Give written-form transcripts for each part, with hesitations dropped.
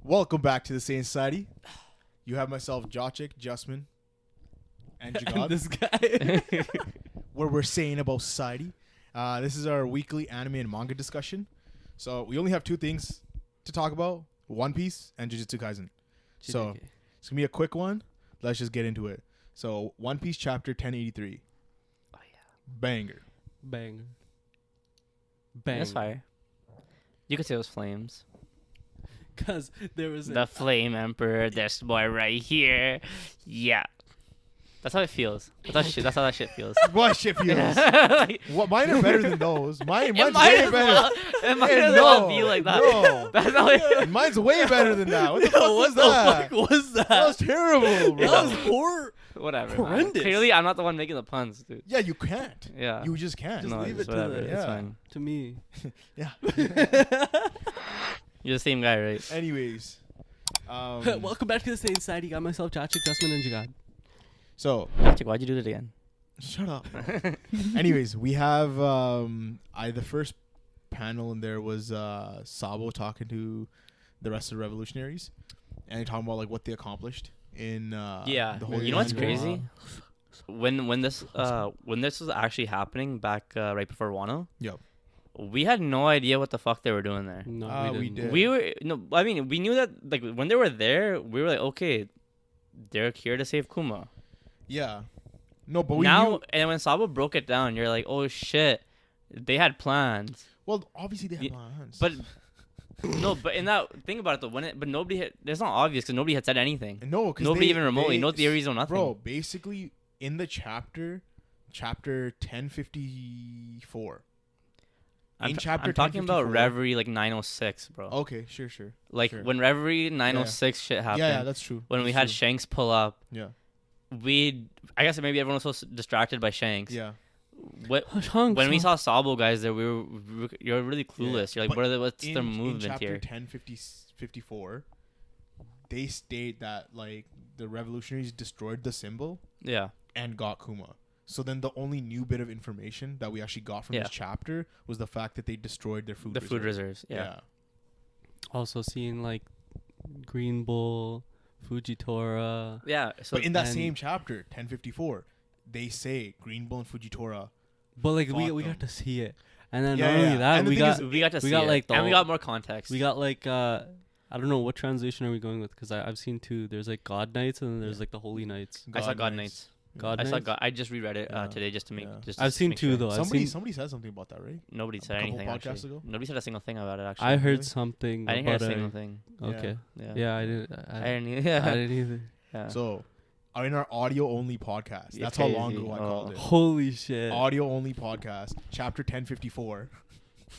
Welcome back to the Sayin Society. You have myself, Jochik, Justman, and Jagad. This guy. Where we're saying about society. This is our weekly anime and manga discussion. So we only have two things to talk about: One Piece and Jujutsu Kaisen. So it's gonna be a quick one. Let's just get into it. So One Piece chapter 1083. Oh yeah. Banger. Bang. That's fire. You could say it was flames. Because there was The Flame Emperor, this boy right here. Yeah. That's how it feels. That's how that shit feels. What shit feels? Like, What, mine are better than those. Mine's it might way as better. well, it might Hey, as well be like that. No. That's how it Mine's way better than that. What the fuck was what that? the fuck was that? That was terrible, bro. That was horror. Whatever. man. Horrendous. Clearly, I'm not the one making the puns, dude. Yeah, you can't. Yeah. You just can't. Just no, leave it's it to whatever. the- It's yeah. fine. To me. Yeah. You're the same guy, right? Anyways. Welcome back to the Sayin Society. Got myself Jachik, Justman, and Jagad. So, Patrick, why'd you do that again? shut up. Anyways, we have the first panel in there was Sabo talking to the rest of the revolutionaries, and they're talking about like what they accomplished in Yeah. the whole You know what's War. crazy? When this was actually happening back right before Wano, Yep. we had no idea what the fuck they were doing there. No, we did. We were I mean, we knew that like when they were there, we were like, okay, they're here to save Kuma. Yeah. No, but we Now, knew. and when Sabo broke it down, you're like, oh shit, they had plans. Well, obviously they had Ye- plans. But no, but in that think about it though, but nobody had. It's not obvious because nobody had said anything. no, because Nobody even remotely. No theories or nothing. Bro, basically in the chapter 1054. I'm, in t- chapter I'm talking about 1054. Reverie like 906, bro. Okay, sure. Like sure. when Reverie 906 shit happened. Yeah, that's true. When we That's had true. Shanks pull up, Yeah. I guess maybe everyone was so distracted by Shanks. Yeah. When we saw Sabo guys there, you're really clueless. You're like, But what's their in movement chapter here? 1054, they state that like the revolutionaries destroyed the symbol Yeah. and got Kuma. So then the only new bit of information that we actually got from Yeah. this chapter was the fact that they destroyed their food The reserve. food reserves. Yeah. Also seeing like Green Bull, Fujitora. Yeah. So But in that and- same chapter, 1054, they say Green Bull and Fujitora. But like Fought we them. got to see it. And then Yeah, not only yeah. that, And the we thing got is, we got to see got, it. like, the and we whole- got more context. we got like I don't know what translation are we going with because I've seen two. There's like God Knights and then there's like the Holy Knights. I saw God Knights. God I saw Knights? God. I just reread it Yeah. today just to make. Yeah. Just to I've seen make two sure. though. I've Somebody seen, said something about that, right? Nobody said couple anything podcasts actually. ago? Nobody said a single thing about it actually. I heard Really? something. I didn't hear a about single thing. Okay. Yeah. Yeah, I didn't. I didn't. Yeah. I didn't either. Yeah. So, in our audio only podcast, You're that's how long crazy. ago I Oh. called it. Holy shit. Audio only podcast, chapter 1054.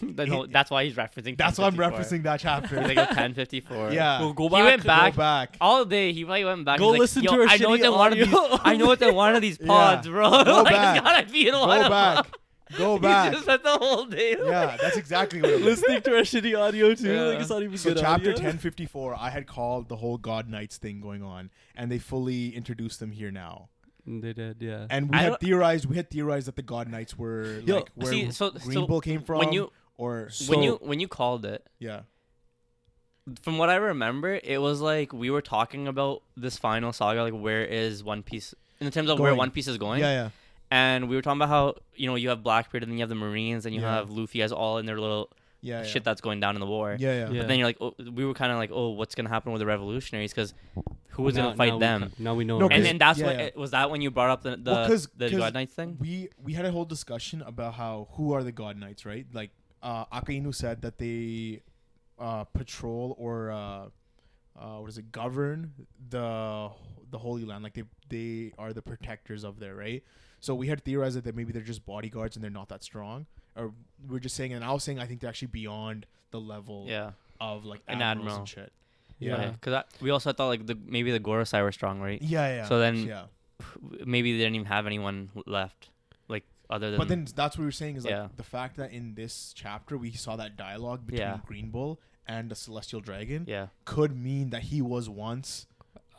No, that's why he's referencing. That's why I'm 1054. referencing that chapter. They go 1054. Yeah. Well, go He went back. Go back. All day he probably went back. Go He's listen like, to Yo, our I know shitty it's in one of these. audio. I know it's in one of these Yeah. pods, bro. Go Like, back. it's gotta be in one Go of them. back. Go He back. just spent the whole day. Yeah, that's exactly what it was. Listening to our shitty audio too. Yeah. Like it's not even So good chapter audio. 1054, I had called the whole God Knights thing going on, and they fully introduced them here now. They did, yeah. And we I had don't- theorized that the God Knights were Yo, like where see, Green Bull came from, when you or when you called it, yeah, from what I remember, it was like we were talking about this final saga, like where is One Piece in terms of where Going. One Piece is going. yeah. And we were talking about how you have Blackbeard and then you have the Marines and you Yeah. have Luffy as all in their little Yeah, shit that's going down in the war. yeah. Yeah. But then you're like, we were kind of like, what's gonna happen with the revolutionaries? Because who was gonna fight them? Now we know. No, now. And 'cause- then that's yeah, what yeah. was that when you brought up the Well, 'cause God Knights thing? We had a whole discussion about who are the God Knights, right? Like Akainu said that they patrol or govern the Holy Land, like they are the protectors of there, right? So we had theorized that maybe they're just bodyguards and they're not that strong, or we're just saying, and I was saying I think they're actually beyond the level Yeah. of like An admirals admiral. and shit. Yeah. Because we also thought like maybe the Gorosei were strong, right? Yeah. So then- yeah. Maybe they didn't even have anyone left, like other than. But then that's what we were saying is like Yeah. the fact that in this chapter we saw that dialogue between Yeah. Green Bull and the Celestial Dragon yeah. could mean that he was once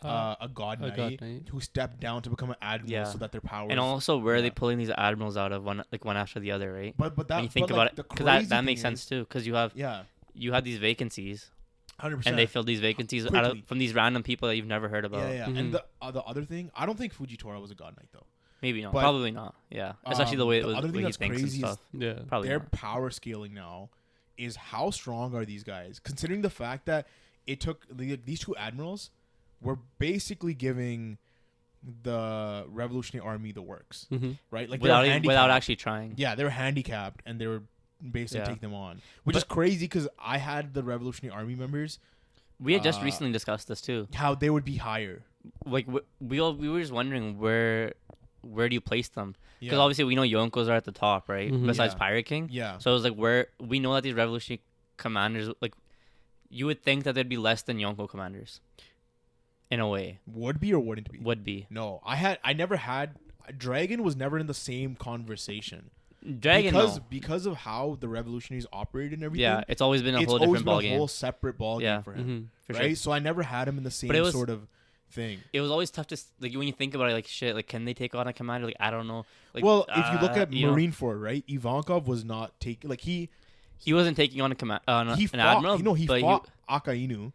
a god a god knight knight. who stepped down to become an admiral Yeah. so that their powers. And also, where are they yeah. pulling these admirals out of one after the other, right? but that When you think but, about like, it, the because crazy that makes thing sense is- too, because you have Yeah. these vacancies. 100%. and they filled these vacancies Quickly. from these random people that you've never heard about. Yeah. And the other thing, I don't think Fujitora was a god knight though. Maybe not. But, Probably not. Yeah. Especially the way it the was. other thing Way he that's thinks and crazy is stuff. Yeah. Probably Their not. power scaling now is how strong are these guys? Considering the fact that it took these two admirals were basically giving the Revolutionary Army the works, Mm-hmm. right? Like Without they were without handicapped. actually trying. Yeah, they were handicapped and they were basically Yeah. taking them on, which is crazy because I had the Revolutionary Army members We had just recently discussed this too. how they would be higher. Like we were just wondering where do you place them? Because Yeah. obviously we know Yonkos are at the top, right? Mhm. Besides Yeah. Pirate King. Yeah. So it was like where we know that these revolutionary commanders, like, you would think that they'd be less than Yonko commanders, in a way. Would be or wouldn't be? Would be. No, I never had. Dragon was never in the same conversation Dragon, because of how the revolutionaries operated and everything. yeah, it's always been a it's whole always different been ball a game. whole separate ball Yeah. game for him, Mm-hmm. For right? sure. So I never had him in the same it was- sort of thing. It was always tough to like when you think about it, like shit, like can they take on a commander? Like I don't know. Like, Well, if you look at you know, Marineford, right? Ivankov was not taking like he wasn't taking on a command, he an fought. admiral. He but fought Akainu,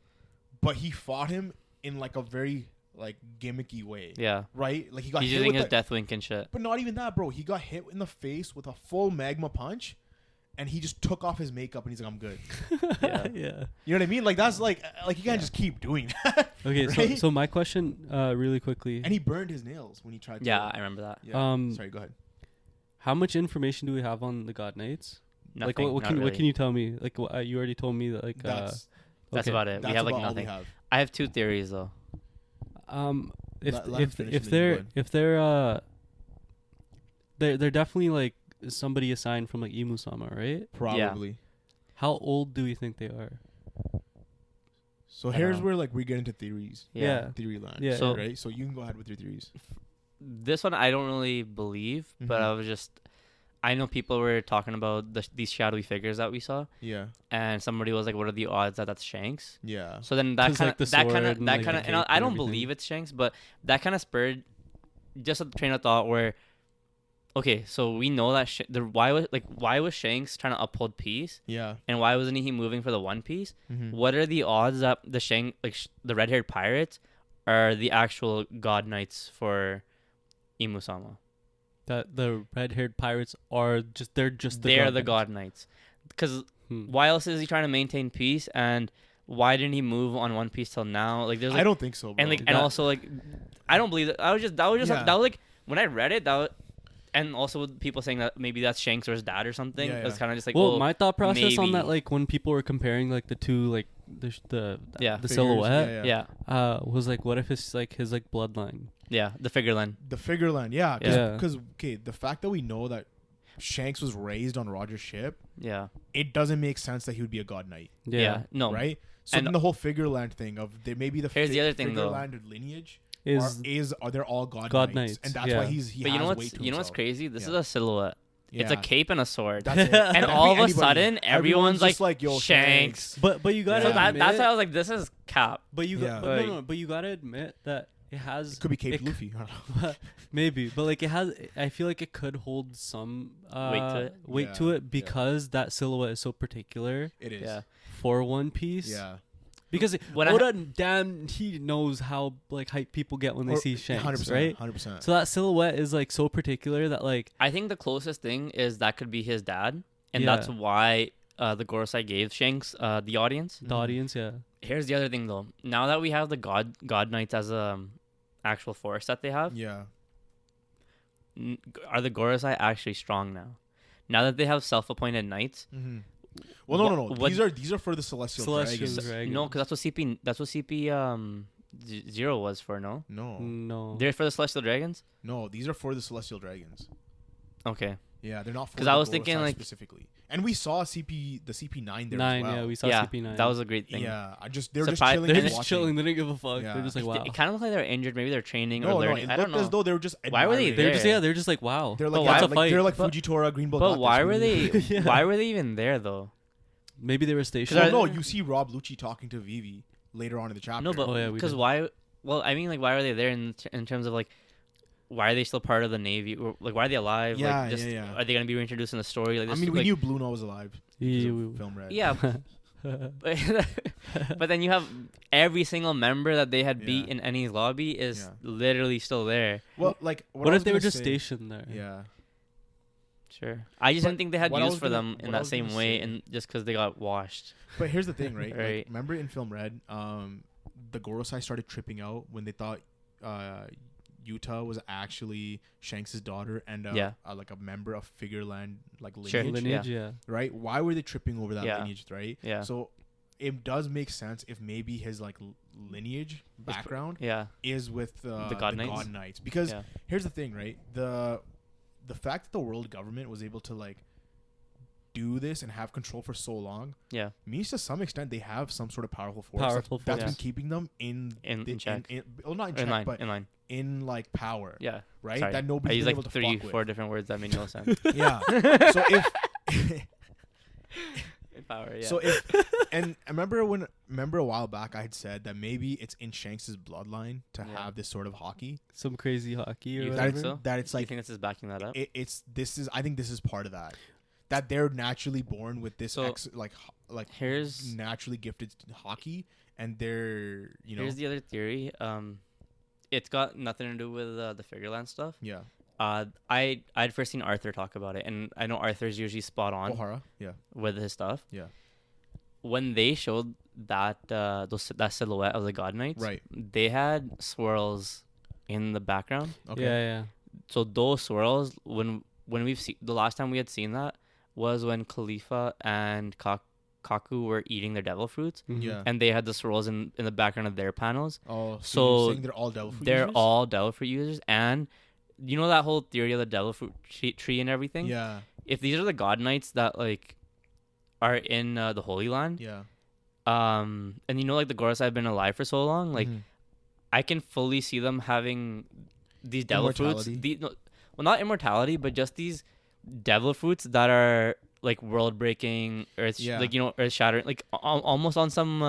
but he fought him in like a very like gimmicky way, yeah, right? Like he got he's hit using with his the, Deathwing and shit. but not even that, bro. He got hit in the face with a full magma punch, and he just took off his makeup and he's like, "I'm good." Yeah. Yeah. You know what I mean? Like that's like you can't just keep doing that. Okay, Right? so my question, really quickly, And he burned his nails when he tried to. Yeah, I remember that. Yeah. Sorry, go ahead. how much information do we have on the God Knights? Nothing. Like, what not can really. what can you tell me? Like, you already told me that, like, That's That's okay. about it. that's We have like about all nothing. we have. I have two theories though. If Let him if finish if and then you go they're ahead. they're definitely like somebody assigned from like Imusama, right? Probably. How old do we think they are? So I here's don't know. where like we get into theories. Yeah. Theory land. Yeah. So- right. So you can go ahead with your theories. This one I don't really believe, but Mhm. I was just. I know people were talking about these shadowy figures that we saw, Yeah. and somebody was like, "What are the odds that that's Shanks?" Yeah. So then that 'Cause, kind like, the of that kind sword of and, that like, kind the of, cape and I and don't everything. believe it's Shanks, but that kind of spurred just a train of thought where, okay, so we know that why was Shanks trying to uphold peace, Yeah. and why wasn't he moving for the One Piece? Mm-hmm. What are the odds that the red-haired pirates are the actual god knights for Imusama? That the red-haired pirates are just they're They're God the Knights. god knights. Because Hmm. why else is he trying to maintain peace? And why didn't he move on One Piece till now? Like there's like, I don't think so, bro. and like That- and also like I don't believe that. That was just Yeah. that was like when I read it and also with people saying that maybe that's Shanks or his dad or something. Yeah, It was yeah. kind of just like Well, my thought process on that, maybe. like when people were comparing like the two, like Yeah. the Figures, silhouette, yeah, was like, what if it's like his like bloodline? the figure line. The figure land, yeah. Yeah. Because okay, the fact that we know that Shanks was raised on Roger's ship, Yeah, it doesn't make sense that he would be a god knight, yeah, no, right? So And- then the whole figure land thing of maybe the Here's the other thing, figure though. land lineage Is are they all god God knights, knights, and that's yeah. why he But has you know weight what's to what's himself. crazy? This Yeah. is a silhouette. It's a Yeah. cape and a sword. That's it. And all of a Anybody- sudden, everyone's just like, yo, Shanks. but you gotta So Yeah. admit, that's why I was like, this is cap. but you Yeah. but Like- no, but you gotta admit that it has It could be Cape it c- Luffy. I don't know. maybe, but like it has. I feel like it could hold some weight to Yeah, it because that silhouette is so particular It is. Yeah. for One Piece. Yeah. Because When I- Oda, damn, he knows how like hype people get when they see Shanks, 100%, right? 100%. So that silhouette is like so particular that like I think the closest thing is that could be his dad, and Yeah. that's why the Gorosei gave Shanks the audience. the audience, yeah, Here's the other thing though. Now that we have the God Knights as a actual force that they have, Yeah. are the Gorosei actually strong now? Now that they have self-appointed knights, Mm-hmm. Well, no, no, no. What- These are for the celestial, Celestial dragons. Dragons. no, because that's what CP Zero was for. No, No, No, they're for the Celestial Dragons. no. These are for the celestial dragons. Okay, Yeah, they're not for 'Cause the I was Gorosei thinking, like- specifically. And we saw the CP9 there 9, as well. yeah, we saw yeah, CP9. that was a great thing. Yeah, they were just Surprise- chilling. They're and just watching. chilling. They didn't give a fuck. Yeah. They're just like, wow. It kind of looked like they were injured. Maybe they're training No, or no. learning. It I don't looked as know. though they were just. Why were they admiring. They're there? just they're just like, wow. They're like, But yeah, why- like they're like but- Fujitora, Green Book. But why were they? Yeah. Why were they even there though? Maybe they were stationed. Well, Because no, you see Rob Lucci talking to Vivi later on in the chapter. No, but Oh, yeah, we because did. why? Well, I mean, like, why are they there in terms of like, why are they still part of the Navy? Or, like, why are they alive? Yeah, like, just, yeah. Are they gonna be reintroduced in the story? Like, I this, mean, we like, knew Bluno was alive. because Yeah, of Film Red. Yeah, But then you have every single member that they had beat Yeah. in any lobby is Yeah. literally still there. Well, like What I if was they were gonna just say- stationed there? Yeah. Sure. I just But didn't think they had what I use was for gonna- them what in I that was same gonna way, say- and just because they got washed. But here's the thing, right? Right. Like, remember in Film Red, the Gorosei started tripping out when they thought Yuta was actually Shanks' daughter and Yeah. like a member of Figureland like lineage, Sure. Lineage, yeah. right? Why were they tripping over that Yeah. lineage, right? Yeah. So it does make sense if maybe his like lineage background Yeah. is with the God Knights? Knights. Because Yeah. here's the thing, right? The fact that the world government was able to like do this and have control for so long Yeah. means to some extent they have some sort of powerful force Powerful that's force. been keeping them in check. well, not in In check, line. but In line. in like power, Yeah. right? Sorry. That I nobody's used been like able to fuck 4 with. different words that made no sense. Yeah. So if Power. Yeah. so if and I remember a while back I had said that maybe it's in Shanks' bloodline to Yeah. have this sort of hockey. Some crazy hockey or You That whatever. think it's, so? that it's You like think this is backing that up? I think this is part of that. That they're naturally born with this So, like Here's naturally gifted hockey, and they're here's the other theory. It's got nothing to do with the Figureland stuff. yeah I'd first seen Arthur talk about it, and I know Arthur's usually spot on Ohara with his stuff. yeah When they showed that that silhouette of the God Knights, right they had swirls in the background. okay Yeah. So those swirls, when we've seen the last time we had seen that was when Khalifa and Kaku were eating their devil fruits, Mhm. yeah and they had the swirls in the background of their panels. oh So you're saying they're all devil fruit They're users? all devil fruit users, and you know that whole theory of the devil fruit tree and everything. yeah If these are the God Knights that like are in the Holy Land, yeah and you know like the Goros have been alive for so long, like Mhm. I can fully see them having these devil fruits. Immortality. Well, not immortality, but just these devil fruits that are like world breaking, earth Yeah. like earth shattering, like almost on some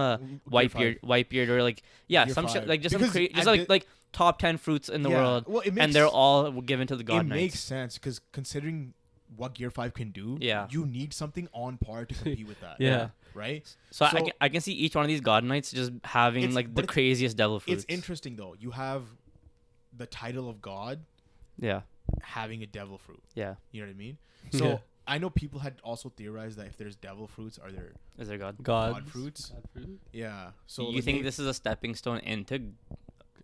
Whitebeard or like Gear some shit, 5. like just some Because just at like top 10 fruits in the Yeah. world, Well, it makes, and they're all given to the God it Knights. makes sense because considering what Gear 5 can do, Yeah. you need something on par to compete with that. Yeah. Right? So, So- I can see each one of these God Knights just having It's- like the but it's- craziest devil fruits. It's interesting though. You have the title of God Yeah. having a devil fruit. Yeah. You know what I mean? So Yeah. I know people had also theorized that if there's devil fruits, are there Is there God? God. God fruits? Yeah. So You like, think maybe- this is a stepping stone into?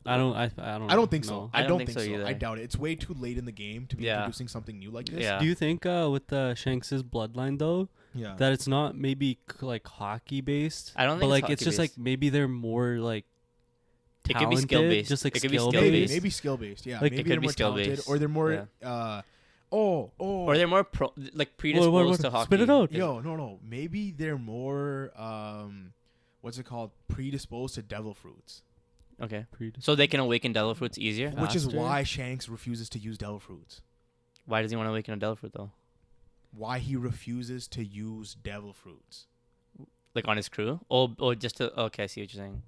I don't I don't think so. know. I don't think so. either. I doubt it. It's way too late in the game to be Yeah. introducing something new like this. Yeah. Do you think with the Shanks' bloodline though Yeah. that it's not maybe like hockey based? I don't But think like it's it's just like hockey-based. maybe they're more like It could be talented, skill-based. just like It could be skill skill-based. maybe based. maybe skill based. Yeah. Like, maybe it they're could be more talented, skill-based. or they're more Yeah. or Or they're more predisposed to hockey. Spit it out. Yo, no. Maybe they're more what's it called? Predisposed to devil fruits. Okay. Pre- So they can awaken devil fruits easier. Yeah. Which is Faster? why Shanks refuses to use devil fruits. Why does he want to awaken a devil fruit though? Why he refuses to use devil fruits. Like on his crew? Oh, just to. Okay, I see what you're saying.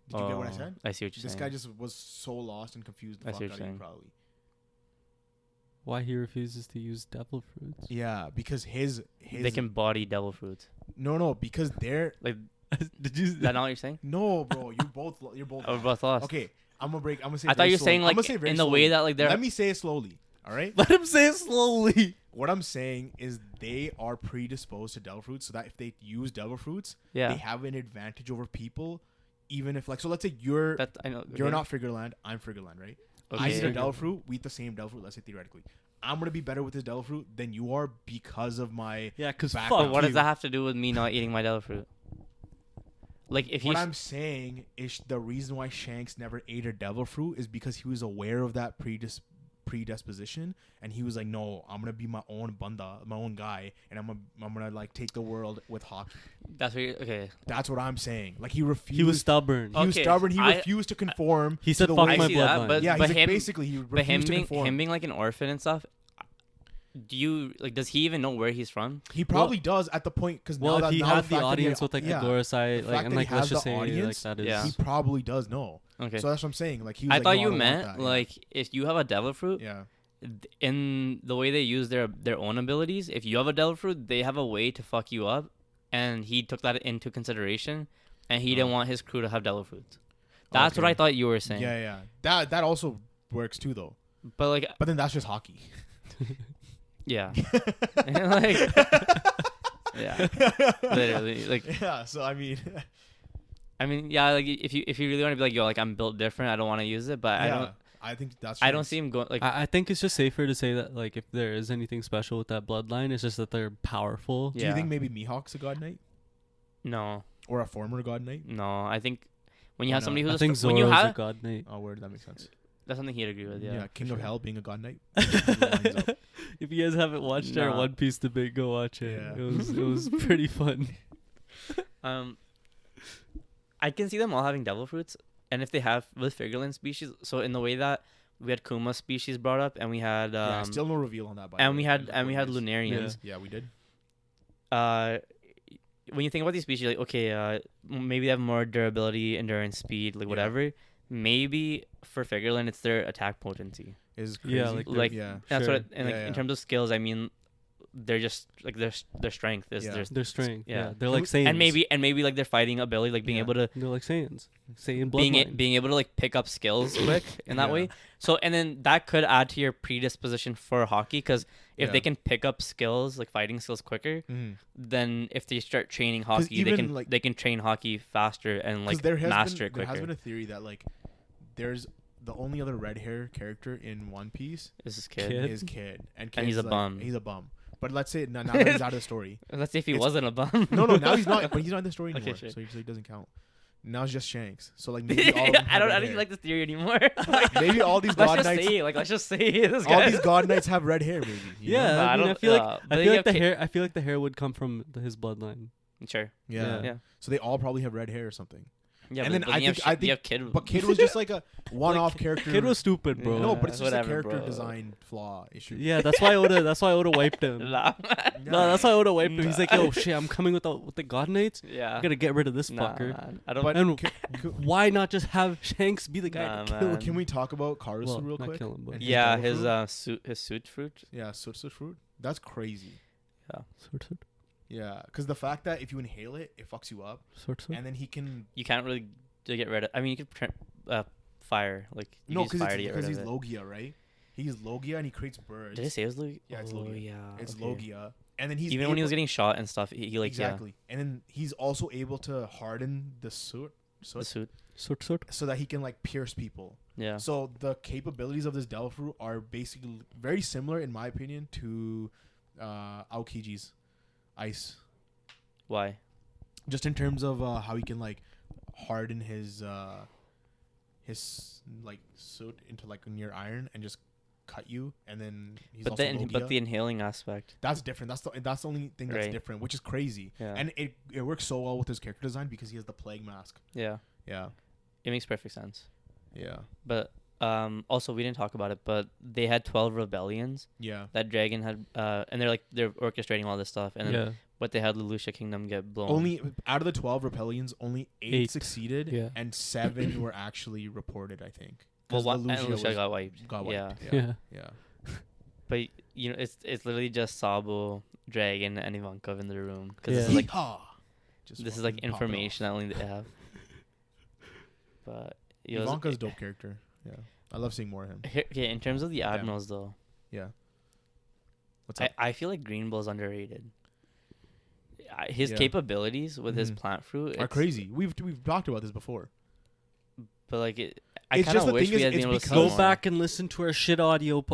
Did you get what I said? I see what you're This saying. guy just was so lost and confused the I fuck see out what of you're you saying. probably. Why he refuses to use devil fruits? Yeah, because his They can body devil fruits. no, because they're Like, Did you? is that not what you're saying? no, bro. You're both. Oh, we're both lost. Okay, I'm gonna say. I thought very you were slowly. saying I'm like gonna say very in the slowly. way that like they're. Let me say it slowly. All right. Let him say it slowly. What I'm saying is they are predisposed to devil fruits, so that if they use devil fruits, Yeah. they have an advantage over people. Even if like, so let's say you're That I know. you're okay. not Figureland, I'm Figureland, right? I Okay. eat a devil fruit, we eat the same devil fruit. Let's say theoretically, I'm gonna be better with this devil fruit than you are because of my. Yeah, because Back fuck up. But what you. does that have to do with me not eating my devil fruit? Like if What he's I'm saying is the reason why Shanks never ate a devil fruit is because he was aware of that predisposition, and he was like, no, I'm gonna be my own banda, my own guy, and I'm gonna like take the world with hockey. that's what you're, okay. That's what I'm saying. Like he refused. He was stubborn. He was Okay, stubborn. He I- refused to conform. He to said, the "Fuck way- my I see that, bloodline." but Yeah, but he's like, him basically he but him refused to being conform. like an orphan and stuff. Do you like? Does he even know where he's from? He probably does at the point because Well, if he now had the the fact that audience with like yeah, the Gorosei, the like fact and that like he let's has just the say audience, like that is. Yeah. he probably does know. Okay. So that's what I'm saying. Like he was I like, thought no, you don't want meant that. Yeah. like if you have a devil fruit, yeah. in the way they use their own abilities, if you have a devil fruit, they have a way to fuck you up, and he took that into consideration, and he didn't want his crew to have devil fruits. That's what I thought you were saying. Yeah. That also works too, though. But like, But then that's just hockey. yeah, like, yeah, literally, like, Yeah. So I mean, yeah, like if you really want to be like, yo, like I'm built different, I don't want to use it, but yeah, I think that's. I don't see him going like. I think it's just safer to say that like if there is anything special with that bloodline, it's just that they're powerful. Do you think maybe Mihawk's a god knight No, or a former god knight? no, I think when you have no? somebody I who's think when you Zoro's have a god knight. Oh, word, that makes sense. that's something he'd agree with. Yeah, King for of sure. Hell being a god knight. If you guys haven't watched our Nah. One Piece debate, go watch it. Yeah. It was pretty fun. I can see them all having devil fruits, and if they have with Figureland species, so in the way that we had Kuma species brought up, and we had Yeah, still no reveal on that. By and the we way, had like and we what had it is. Lunarians. Yeah, we did. When you think about these species, like okay, maybe they have more durability, endurance, speed, like Yeah. whatever. Maybe for Figureland, it's their attack potency. Is crazy. Yeah, Like yeah. that's Sure. what, and like Yeah, in yeah. terms of skills, I mean, they're just like their strength is Yeah. their Their strength. yeah. Yeah. They're like Saiyans. and maybe like their fighting ability, like being Yeah. able to They're like Saiyans. Saiyan bloodline. being able to like pick up skills quick in that Yeah. way. So and then that could add to your predisposition for hockey, because if they Yeah. can pick up skills like fighting skills quicker, Mhm. then if they start training hockey, they even, can like- they can train hockey faster and 'Cause like there has master been, it quicker. There has been a theory that like there's the only other red hair character in One Piece This is kid. Kid. is Kid, and he's Kid's a like, bum. He's a bum. But let's say now that he's out of the story. Let's see if he It's- wasn't a bum. No, now he's not. But he's not in the story Okay, anymore, sure. so he doesn't count. Now it's just Shanks. So like maybe all of them I have don't red even hair. like this theory anymore. Maybe all these let's god just knights. say like let's just say this All guy. these god knights have red hair. Maybe. you Yeah, know? Nah, I I mean, I don't- feel like but I they feel have like the ki- hair. I feel like the hair would come from his bloodline. Sure. Yeah. Yeah. So they all probably have red hair or something. Yeah. And but, then but I you have think- I you think- have kid. But Kid was just like a one-off character. Kid was stupid, bro. No, but it's just Whatever, a character bro. design flaw issue. Yeah, that's why Oda wiped him. Nah. No, that's why Oda wiped him. He's like, yo, shit, I'm coming with the God Knights. Yeah. I gotta get rid of this Nah, fucker. man. I don't. But And can, why not just have Shanks be the guy Nah, to kill man. him? can we talk about Karasu Well, real not quick? kill him, but And yeah, devil his fruit? suit fruit. Yeah, Sutsu fruit. That's crazy. Sort. Yeah, because the fact that if you inhale it, it fucks you up, and then he can. You can't really get rid of. I mean, you could fire like you No, use fire to get because rid he's of it. Logia, right? He's Logia and he creates birds. Did I say it was Logia? Yeah, it's Oh, Logia. yeah. It's okay. Logia, and then he's Even when he was able- getting shot and stuff, he like exactly, and then he's also able to harden the suit, the suit. Sort. so that he can like pierce people. Yeah. So the capabilities of this devil fruit are basically very similar, in my opinion, to Aokiji's ice. Why? Just in terms of how he can like harden his like suit into like near iron and just cut you, and then he's But also then, Logia. but the inhaling aspect. That's different. That's the only thing that's Right. different, which is crazy. Yeah. And it works so well with his character design because he has the plague mask. Yeah. Yeah. It makes perfect sense. Yeah. But also we didn't talk about it, but they had 12 rebellions Yeah. that Dragon had, and they're orchestrating all this stuff, and then Yeah. but they had Lelouch Kingdom get blown. Only out of the 12 rebellions, only 8 8. succeeded, Yeah. and 7 were actually reported, I think. well, 'Cause one and Lelouch Lelouch got wiped. got wiped. Yeah. Yeah. Yeah. Yeah. But you know, it's literally just Sabo, Dragon, and Ivankov in the room because Yeah. this is like Yeehaw! Just this is like fucking pop it information that only they have. But off. it was- Ivanka's a dope character. Yeah. I love seeing more of him. Okay, in terms of the admirals though, Yeah. What's up? I feel like Green Bull's underrated. His Yeah. capabilities with his Mhm. plant fruit Are it's- crazy. We've talked about this before. but like I It's kind just of the wish thing we is, had been it's able to see because- Go more. back and listen to our shit audio.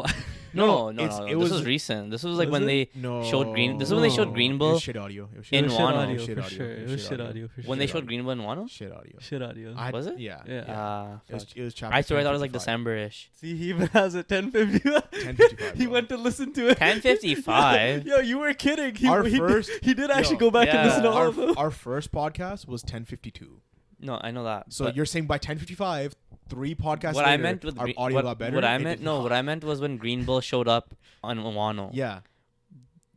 No, it's- no. it This was- was recent. This was like Was when it? No. showed Green- this is when they showed Green It Bull was shit audio. It was shit in It was audio. shit Wano. audio Shit for audio. sure. It It was was shit shit audio. audio for sure. when they Shit showed audio. Green Bull in Wano. Shit audio. Shit audio. Was it? Yeah. Yeah. It was, Fuck. it was chapter. I swear I thought it was like 10:55. December-ish. See, he even has it 10:55. 10:55, He bro. went to listen to it. 10:55. Yo, you were kidding. He, Our he, first- he did actually Yo. go back and Yeah. listen to all of them. Our first podcast was 10:52. No, I know that. So but you're saying by 10:55, 3 podcasts what later, I meant with our Green- audio what, got better. What I It meant, did no, not. what I meant was when Green Bull showed up on Wano. Yeah.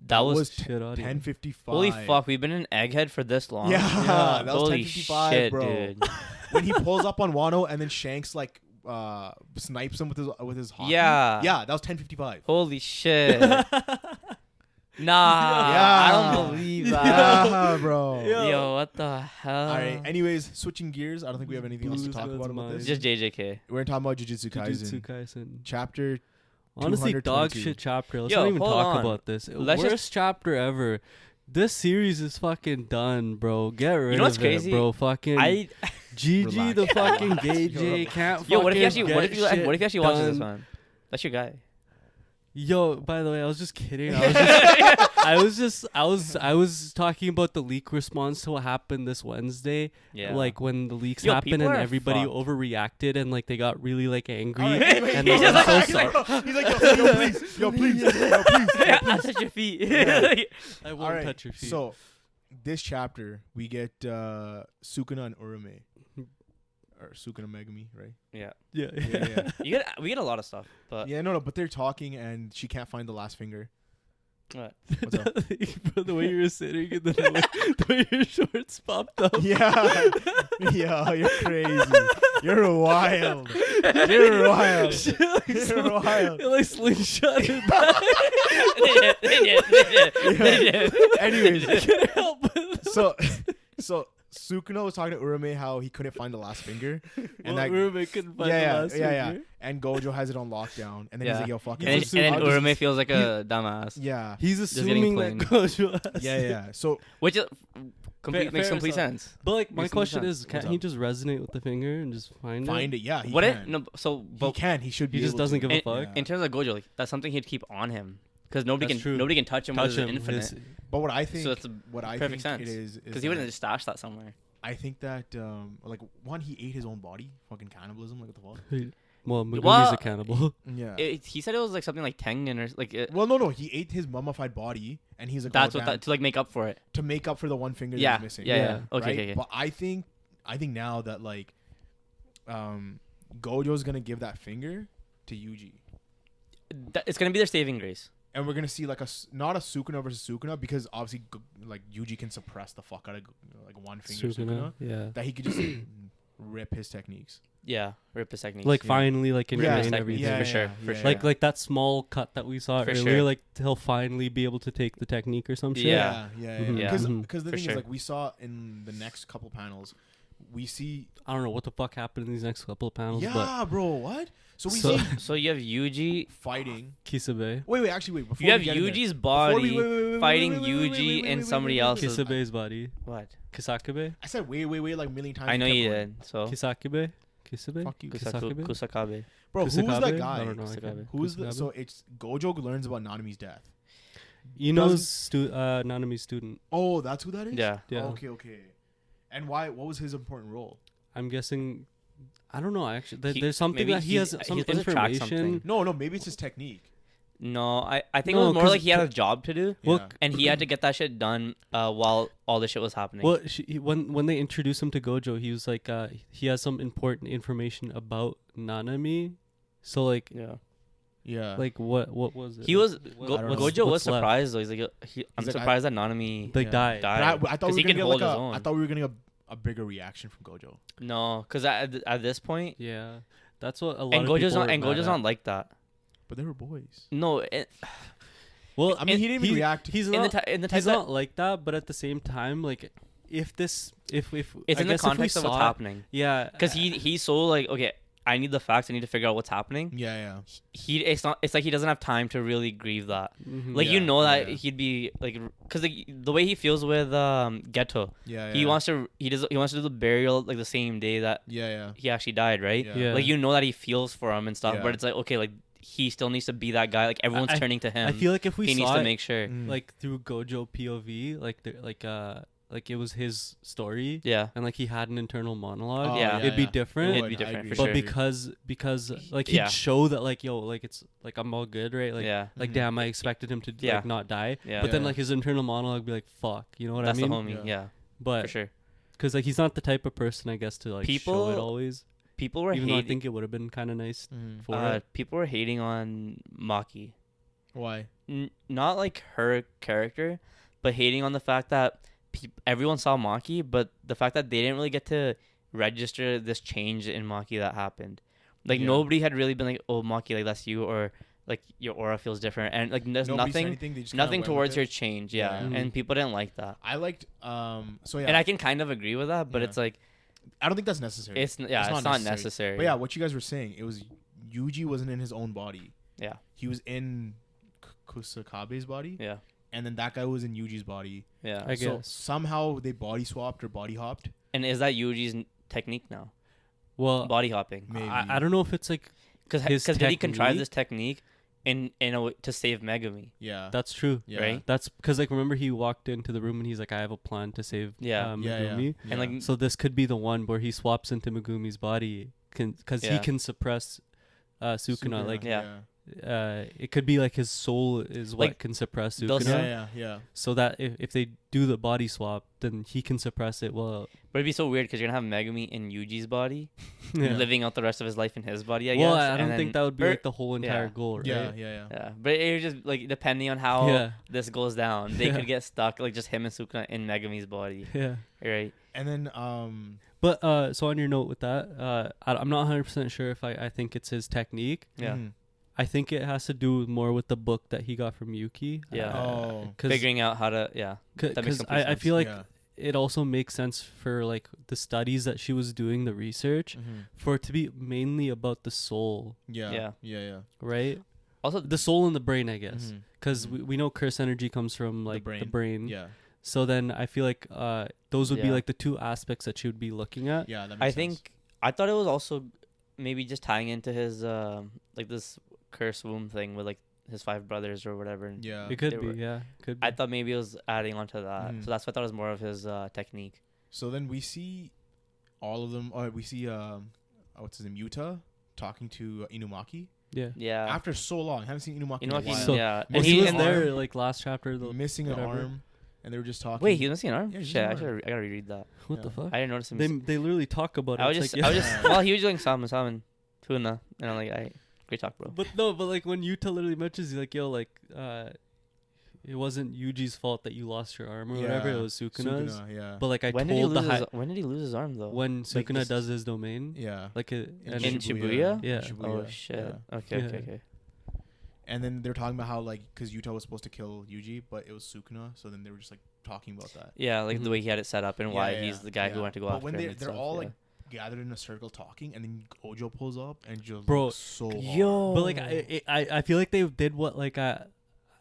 that was Shit audio. 10:55. holy fuck. We've been in Egghead for this long. Yeah, Yeah. that was Holy 10:55, shit, bro. dude. When he pulls up on Wano and then Shanks like snipes him with his hockey. Yeah. Yeah, that was 10:55. Holy shit. Nah, Yeah. I don't believe that. Yeah, bro. Yeah. Yo, what the hell? All right. Anyways, switching gears. I don't think we have anything else to Blues talk God's about mind. this. Just JJK. We're talking about Jujutsu Jujutsu Kaisen, Kaisen. chapter. Honestly, dog 222. shit chapter. Let's Yo, not even hold talk on. about this. Let's Worst just- chapter ever. This series is fucking done, bro. Get rid know what's of crazy? it, bro. Fucking I Gigi, Relax. the fucking Relax. gay Yo, J relax. can't yo, what if you fucking actually, what if get you, shit what if you actually watches this done. one? That's your guy. Yo, by the way, I was just kidding. I was talking about the leak response to what happened this Wednesday. Yeah. Like when the leaks Yo, happened people and are everybody fucked. overreacted and like they got really like angry All right, anyway, and he's they were like, so he's sorry. like, he's like, yo, please, yo, please, yo, please. I'll touch your feet. Yeah. I won't All right. touch your feet. So, this chapter we get Sukuna and Urume, or Sukuna Megami, right? yeah. yeah, Yeah, yeah. We get a lot of stuff, but Yeah, no, but they're talking and she can't find the last finger. what? What's up? Bro, the way you were sitting and the way your shorts popped up. Yeah, yeah, you're crazy. You're wild. You're wild. You're wild. It like slingshot it back. They did. Anyways, I can't help it. so Sukuna was talking to Urume how he couldn't find the last finger, and that Urume couldn't find yeah, the last yeah, finger. and Gojo has it on lockdown, and then he's Yeah. like, "Yo, fuck it." And, I'll then- and then just- Urume feels like a dumbass, Yeah, He's getting assuming that played. Gojo has yeah, yeah. So which is makes fair complete stuff. sense. But like my Makes question sense. is, can't What's he up? just resonate with the finger and just find find it. Yeah, he What can. it? No, so He but can. He should be. He just able doesn't to. give a And- fuck. Yeah. in terms of Gojo, like that's something he'd keep on him because That's true. nobody can touch him Touch with him. his infinite. His- But what I think, So that's a what I perfect think sense. it is because he wouldn't that just stash that somewhere. I think that like one, he ate his own body. Fucking cannibalism. Like what the fuck? well, Megumi's Well, a cannibal. Yeah. He said it was like something like Tengen or like Well, no. He ate his mummified body, and he's like, that's oh, what damn, that to like make up for it. to make up for the one finger Yeah, that was missing. yeah, Yeah. yeah. Okay, right? okay. But I think now that like, Gojo's gonna give that finger to Yuji, It's gonna be their saving grace. and we're gonna see like not a Sukuna versus Sukuna, because obviously like Yuji can suppress the fuck out of like one finger Sukuna, yeah. that he could just rip his techniques. Yeah, rip his techniques. Like Yeah. finally, like in Yeah, and yeah, everything. for sure, for yeah, sure. Like that small cut that we saw For earlier, sure. like he'll finally be able to take the technique or some shit. Yeah. Mhm. Yeah. Because Mhm. the For thing sure. is, like, we saw in the next couple panels, we see I don't know what the fuck happened in these next couple of panels, but yeah, bro, what? So we So- see so you have Yuji. fighting. Kisabe. Wait, actually, wait. Before You have we get in there- Yuji's before body we- wait, fighting wait, wait, Yuji wait, wait, and wait, somebody wait, wait, else's. wait. Kisabe's body. What? Kisakabe? I said wait, like a million times. I know kept you going. did. So Kisakibe? Kisabe? Fuck you. Kusakabe? Kusakabe. Bro, who's Kusakabe? that guy? I don't know. I Kusakabe. can't- Who's the? Kusakabe? So it's Gojo learns about Nanami's death. Ino's doesn't- Nanami's student. Oh, that's who that is. Yeah. Yeah. Okay. And why? What was his important role? I'm guessing. I don't know. Actually, He- there's something maybe that he he's- has he's some supposed to track information. something. No, maybe it's his technique. No, I think No, it was more 'cause like he had the- a job to do, Well, Yeah. and he had to get that shit done while all this shit was happening. Well, when they introduced him to Gojo, he was like, he has some important information about Nanami. So like, Yeah. Yeah. like what was it? He was What- Go- I don't know. Gojo was what's left? surprised though. He's like, I'm He's like, surprised that Nanami Like Yeah. died. But died. I thought 'Cause we he were can gonna hold get his like own. I thought we were getting a bigger reaction from Gojo. No, because at this point, Yeah, that's what a lot and of Gojo's people not are and mad Gojo's at. not like that. But they were boys. No, Well, I mean, he didn't even react. He's in not. the type He's that not like that, but at the same time, like if it's I in the guess if we context of what's saw it- happening. Yeah, Because he's so like, okay, I need the facts. I need to figure out what's happening. Yeah. It's like he doesn't have time to really grieve that. Mhm. Like Yeah, you know that yeah. he'd be like, because the way he feels with Geto, Yeah. he wants to do the burial like the same day that Yeah. he actually died, right? Yeah. Yeah. Like you know that he feels for him and stuff, Yeah. but it's like okay, like he still needs to be that guy. Like everyone's I- turning to him. I feel like if we he needs saw to it, make sure. Mm. like through Gojo POV, like it was his story, Yeah. and like he had an internal monologue. Oh, Yeah. it'd be different. It'd be different for But sure. because like he'd Yeah. show that like yo, like it's like I'm all good, right? Like Yeah. like Mhm. damn, I expected him to Yeah. like not die. Yeah. But then Yeah. like his internal monologue be like fuck, you know what That's I mean? the homie. Yeah. Yeah. But For sure. because like he's not the type of person I guess to like show People it always. People were Even though I hating. think it would have been kind of nice for it. People were hating on Maki. Why? Not like her character, but hating on the fact that everyone saw Maki, but the fact that they didn't really get to register this change in Maki that happened. Like Yeah. nobody had really been like, "Oh, Maki, like that's you," or like your aura feels different, and like there's Nobody said nothing anything, they just kinda nothing went with towards it. your change. Yeah, Yeah. and people didn't like that. I liked so yeah. And I can kind of agree with that, but Yeah. it's like I don't think that's necessary. it's not necessary. But yeah, what you guys were saying, it was Yuji wasn't in his own body. Yeah. He was in Kusakabe's body, Yeah. and then that guy was in Yuji's body. Yeah. I So guess. somehow they body swapped or body hopped. And is that Yuji's technique now? Well, Body hopping. Maybe. I don't know if it's like Because his did he contrive technique- this technique in a way to save Megumi? Yeah. that's true. yeah. right? That's because like remember he walked into the room and he's like, I have a plan to save Yeah. Yeah, yeah. Megumi. Yeah. And like So this could be the one where he swaps into Megumi's body, because he Yeah. can suppress Sukuna. Like Yeah. it could be like his soul is what Like, can suppress they'll Sukuna. Yeah, yeah. So that if they do the body swap, then he can suppress it. Well, but it'd be so weird because you're gonna have Megumi in Yuji's body, yeah. living out the rest of his life in his body. I Well, guess. I and don't then- think that would be or- like the whole entire yeah. goal, right? Yeah, yeah. Yeah, but it was just like depending on how Yeah. this goes down, they Yeah. could get stuck like just him and Sukuna in Megumi's body, Yeah. right? And then But so on your note with that, I'm not 100% sure if I think it's his technique. Yeah, mhm. I think it has to do more with the book that he got from Yuki. Yeah. Oh. figuring out how to that makes Because complete I sense. feel like yeah. it also makes sense for like the studies that she was doing, the research, Mhm. for it to be mainly about the soul, Yeah. Yeah. Yeah, yeah. right? Also, The soul and the brain, I guess. Mhm. Because Mhm. we know curse energy comes from like the brain. Yeah. So then I feel like those would be Yeah. like the two aspects that she would be looking at. Yeah, that makes I sense. think I thought it was also maybe just tying into his like this curse womb thing with like his 5 brothers or whatever. And Yeah. It could They be, were- yeah. Could be. I thought maybe it was adding on to that, Mhm. so that's why I thought it was more of his technique. So then we see all of them. We see what's his name, Yuta, talking to Inumaki. yeah. Yeah, After so long, I haven't seen Inumaki in a Inumaki, while. So- yeah, Well, and he was and there arm- like last chapter. missing an whatever. arm, and they were just talking. Wait, he was missing an arm. Yeah, he's Shit, missing an I gotta reread that. What the Yeah. fuck? I didn't notice him. They literally talk about it. I was It's just, like, I was yeah. just, well, he was doing salmon, tuna, and I'm like, great talk, bro. But no, but like when Yuta literally mentions, he's like, yo, like, it wasn't Yuji's fault that you lost your arm or whatever. It Yeah, was Sukuna's. Sukuna, yeah. But like I When did he told the lose? high, When did he lose his arm though? when like Sukuna this- does his domain, Yeah. like it, and In Shibuya? Yeah. Oh shit. Yeah. Okay, Yeah. okay. And then they're talking about how like because Yuta was supposed to kill Yuji, but it was Sukuna. So then they were just like talking about that. Yeah, like Mhm. the way he had it set up and Yeah, why yeah, he's the guy who yeah. went to go But after when him. they're and they're stuff, all yeah. like gathered in a circle talking, and then Gojo pulls up and just Bro, looks so hard. Yo. But like I feel like they did what like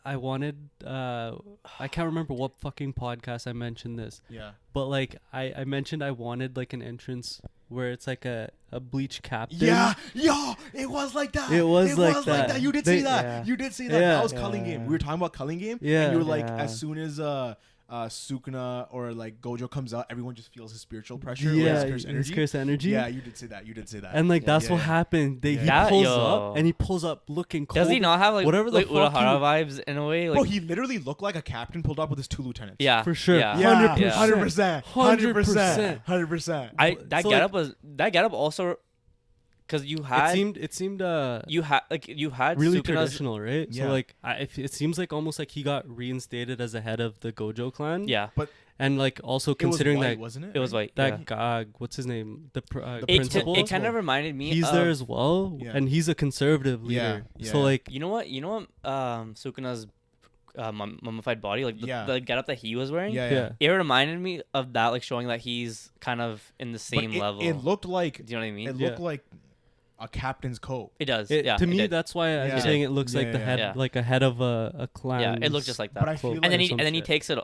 I wanted. I can't remember what fucking podcast I mentioned this, Yeah. but like I mentioned I wanted like an entrance where it's like a bleach captain. Yeah, yo, it was like that. It was like that. You did They- say that. Yeah. You did say that. Yeah. That was Culling Game. Yeah. We were talking about Culling Game. Yeah. And you were like, Yeah. as soon as Sukuna or like Gojo comes out, everyone just feels his spiritual pressure. or Yeah, his curse energy. his curse energy. Yeah, you did say that. You did say that. And like Yeah. that's Yeah, what yeah. happened. He Yeah. pulls Yo. up and he pulls up looking cold. Does he not have like whatever the like fuck Urahara vibes in a way? Like Bro, he literally looked like a captain pulled up with his 2 lieutenants. yeah, For sure. Yeah. Yeah, 100%. 100%. 100%. 100%. That So, getup was also because you had it seemed you had really Sukuna's- traditional, right? Yeah. So like it seems like almost like he got reinstated as the head of the Gojo clan. Yeah, And like also It was considering white, that wasn't it? it was white. that yeah. guy, what's his name? The The principal. It kind of reminded me. He's of, there as well, Yeah. and he's a conservative Yeah, leader. yeah. So like You know what? Sukuna's mummified body, like Yeah. the getup that he was wearing. Yeah, yeah. yeah. It reminded me of that, like showing that he's kind of in the But same level. It looked like Do you know what I mean? it Yeah. looked like a captain's coat. It does. It, yeah. to it me, did. that's why I'm Yeah. saying it looks like Yeah, the yeah, head, yeah. like a head of a clan. Yeah, it looked just like that. But I feel cloak like and then or he some and then he shit. takes it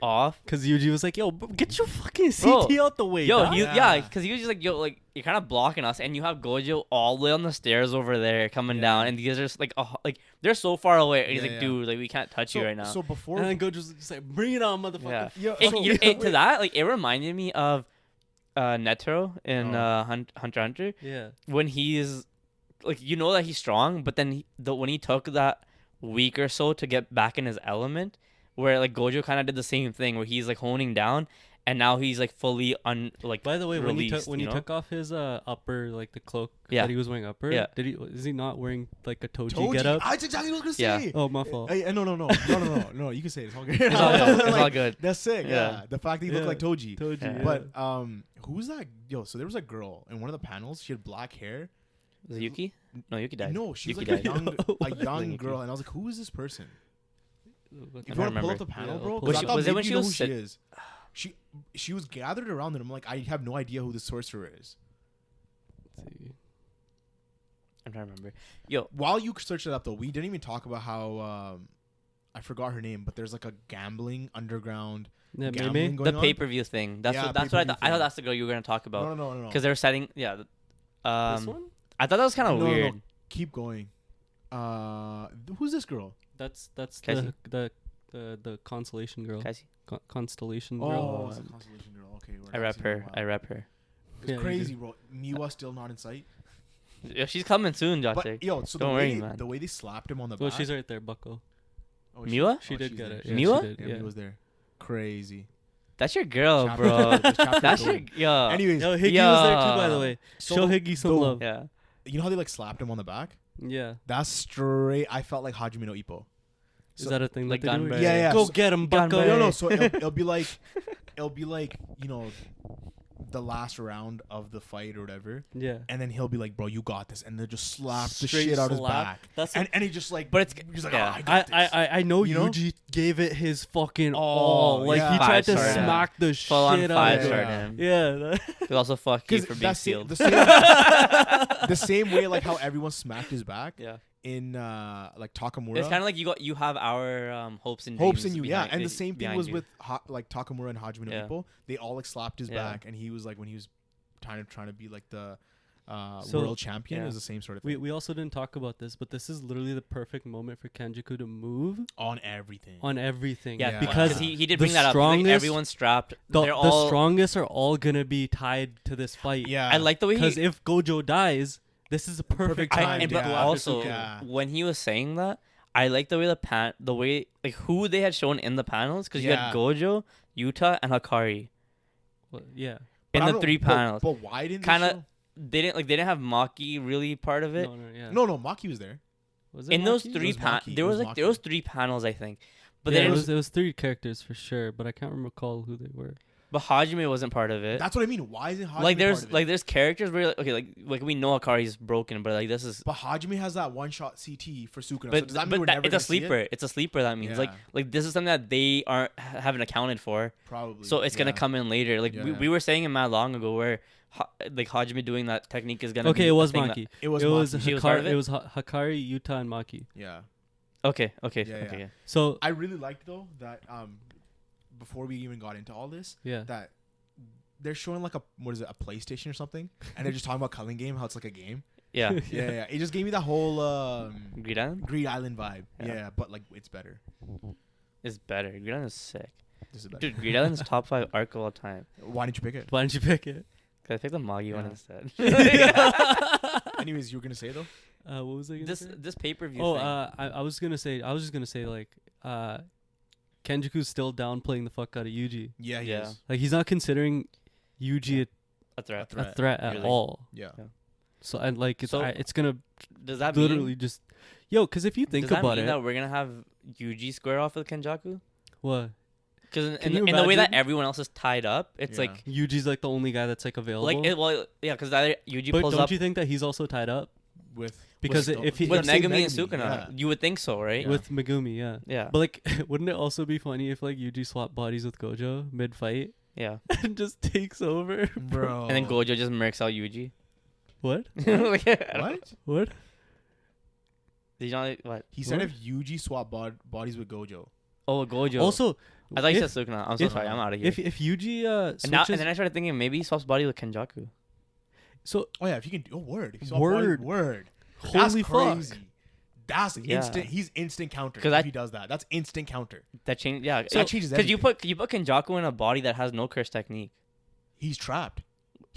off. Because Yuji was like, "Yo, get your fucking Bro, CT out the way." Yo, dog." he, Yeah. yeah, because he was just like, yo, like you're kind of blocking us, and you have Gojo all the way on the stairs over there coming Yeah. down, and these are just like, like they're so far away, and he's Yeah, like, yeah. dude, like we can't touch you right now. So before and then Gojo's just like, "Bring it on, motherfucker." Yeah. Yeah, To that, like it reminded me of Netero in Oh. Hunter x Hunter Yeah. when he's like, you know that he's strong, but then when he took that week or so to get back in his element, where like Gojo kind of did the same thing, where he's like honing down, and now he's like fully By the way, when he released, took you know? took off his upper, like the cloak Yeah. that he was wearing upper, Yeah. is he not wearing like a Toji, Toji, getup? that's exactly what I was gonna Yeah. say. Oh, my fault. Hey, no. You can say it. It's all good. It's all good. It's Like, all good. That's sick. Yeah. Yeah. The fact that he looked Yeah. like Toji. Toji. Yeah. Yeah. But who's that? Yo, so there was a girl in one of the panels. She had black hair. Was it Yuki? No, Yuki died. No, she was Yuki like died. a young Yuki. girl, and I was like, who is this person? What If don't you want to pull remember. up the panel, Yeah, bro, I'll 'cause pull I it up. thought Was it maybe when she you know was who she sit- is. She was gathered around them. I'm like, I have no idea who this sorcerer is. Let's see. I'm trying to remember. Yo, While you search it up, though, we didn't even talk about how I forgot her name, but there's like a gambling underground Yeah, gambling maybe. going the on. pay per view thing. That's Yeah, what. That's what I pay-per-view thought. I thought thing. that's the girl you were gonna talk No, about. no. Because they were setting. Yeah. This Um, one? I thought that was kind of No, no, no. weird. Keep going. Who's this girl? That's Cassie? the consolation girl. Cassie? Constellation Oh, girl. it's a constellation girl. Okay, we're I not rep seeing her in a her. while. I rep her. It's Yeah, you crazy, do. bro. Miwa still not in sight. Yeah, she's coming soon, Josh. But yo, so Don't the worry, way man. the way they slapped him on the Oh, back. she's right there, Bucko. Oh, Miwa? She did she's get there. it. She's Yeah, Miwa? she did. Yeah, Yeah. Miwa's there. Crazy. That's your girl, Chapter bro. this chapter That's is your going. yo. Anyways, Yo, Higgy was there too, by the Yeah. way. so Show Higgy some the- love. Yeah. You know how they like slapped him on the back? Yeah. That's straight. I felt like Hajime no Ippo. Is So- that a thing like that they do? Gunbei. Yeah, yeah. Go So- get him, Gunbei. Bucko. No. So it'll be like, you know, the last round of the fight or whatever, Yeah. and then he'll be like, "Bro, you got this," and they'll just slap the Straight shit out his slap. back. That's And he just like, But it's- he's like, yeah. "Oh, I got this." I know You know? Yuji gave it his fucking Oh, all. Like yeah. he tried to Five-star, yeah. smack the Full on shit out five of star him. Yeah. him. Yeah. He also fuck you 'Cause for being that's sealed. the same way like how everyone smacked his back Yeah. in like Takamura. It's kind of like you have our hopes and Hopes dreams in you, yeah. behind- And the same thing behind was you. with like Takamura and Hajime no Yeah. Ippo. They all like slapped his Yeah. back, and he was like when he was trying to be like the So- world champion. It Yeah. was the same sort of thing We also didn't talk about this, but this is literally the perfect moment for Kenjaku to move on everything. on everything. Yeah, Yeah. Because he did the bring that up. Like, strongest- everyone's strapped. the They're all. strongest are all gonna be tied to this fight. yeah, I like the way Because he. if Gojo dies, this is the perfect Perfect time time, to but go yeah. after also Suko. Yeah. when he was saying that, I like the way the way like who they had shown in the panels because you Yeah. had Gojo, Yuta, and Hakari Well, yeah. But in I the don't- three panels. But why didn't Kinda- they show? They didn't have Maki really part of it. No, yeah. No, Maki was there. Was it In those Maki? three was panels, Maki. there It was was like there Maki. was three panels I think, but Yeah, then it was 3 characters for sure, but I can't recall who they were. but Hajime wasn't part of it. That's what I mean. Why isn't Hajime Like part of it? there's characters where like, okay like we know Akari's broken, but like this is But Hajime has that one shot CT for Sukuna. but so does that mean we're never it's a gonna see it? sleeper. It's a sleeper. That means Yeah. like this is something that they haven't accounted for. Probably. So it's gonna yeah. come in later. Like Yeah. we were saying it mad long ago where like Hajime doing that technique is gonna. Okay, be it a was thing that- Maki. It was. It was Maki. She was part of Hakari. it? It was Hakari, Yuta, and Maki. Yeah. Okay. Yeah. Yeah. So I really liked though that before we even got into all this, yeah, that they're showing like a a PlayStation or something, and they're just talking about Culling Game, how it's like a game. Yeah. Yeah. It just gave me that whole Greed Island Greed Island vibe. Yeah. Yeah, but like it's better. is better. Greed Island is sick. This is better. Dude, Greed Island's top 5 arc of all time. Why didn't you pick it? Why didn't you pick it? Cause I picked the Magi one Yeah. instead. Anyways, you were gonna say though. What was I gonna this say? this pay per view. Oh, thing. I was just gonna say like, Kenjaku's still downplaying the fuck out of Yuji. Yeah, he Yeah. is. Like he's not considering Yuji a threat. threat. a threat at Really. all. Yeah. So and like it's So, it's gonna Does that literally mean? just because if you think Does that about mean it, that we're gonna have Yuji square off with Kenjaku? what Because Can in you the way that imagine? everyone else is tied up, it's Yeah. like Yuji's like the only guy that's like available. yeah, because either Yuji but pulls don't up you think that he's also tied up With Because with if he- with let's say Megumi and Megumi, Sukuna. yeah. You would think so, right? Yeah. with Megumi? Yeah. Yeah. But like, wouldn't it also be funny if like Yuji swapped bodies with Gojo mid fight Yeah. and just takes over? bro. And then Gojo just murks out Yuji. What? Like, I don't know. What? What? Did you not what? He said What? if Yuji swapped bodies with Gojo. Oh, Gojo. Also, I thought you if, said Sukuna. I'm so if- sorry. I'm out of here. if Yuji and, now, switches, and then I started thinking maybe he swaps body with Kenjaku. so Oh yeah, if you can. Oh word. If you swap Word. word. holy That's fuck. crazy. That's Yeah. instant. He's instant counter. 'Cause If I- he does that, that's instant counter. That changed. Yeah. That changes Because you everything. put Kenjaku in a body that has no curse technique. He's trapped.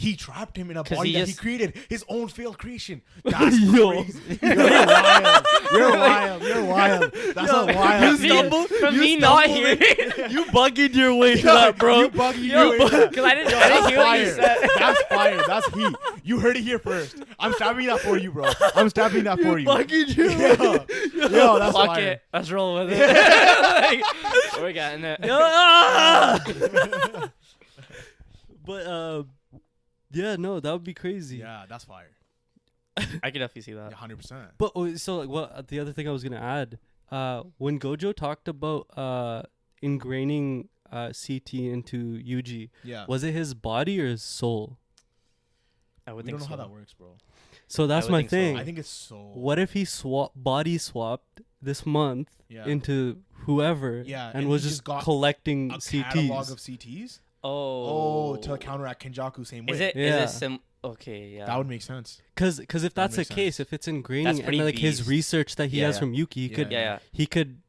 He trapped him in a 'Cause body he that he just- created. His own failed creation. That's Yo. crazy. You're wild. You're wild. You're wild. That's Yo, a wild. you stumbled- From you me not stumbled hearing. you bugged your way to Yo, that, bro. You buggy. Yo, You heard because I didn't That's hear what you fire. said. That's fire. That's heat. You heard it here first. I'm stabbing that for you, bro. I'm stabbing that for you. bugged your Yo, yo, that's Fuck fire. it. Let's roll with it. Like, we're getting it. But yeah, no, that would be crazy. Yeah, that's fire. I could definitely see that. 100%. But so like, what the other thing I was gonna add, when Gojo talked about ingraining CT into Yuji, Yeah. was it his body or his soul? I would We think don't know so. how that works, bro. So that's would my think so. thing. I think it's soul. What if he body swapped this month Yeah. into whoever, Yeah, and and was he just just got collecting a catalog CTs? of CTs? Oh. Oh, to counteract Kenjaku same way. Is it? Yeah. Is it okay. Yeah. That would make sense. Because if that's the makes case, sense. if it's ingraining That's and pretty like his beast. research that he Yeah, has yeah. from Yuki, Yeah. yeah. he could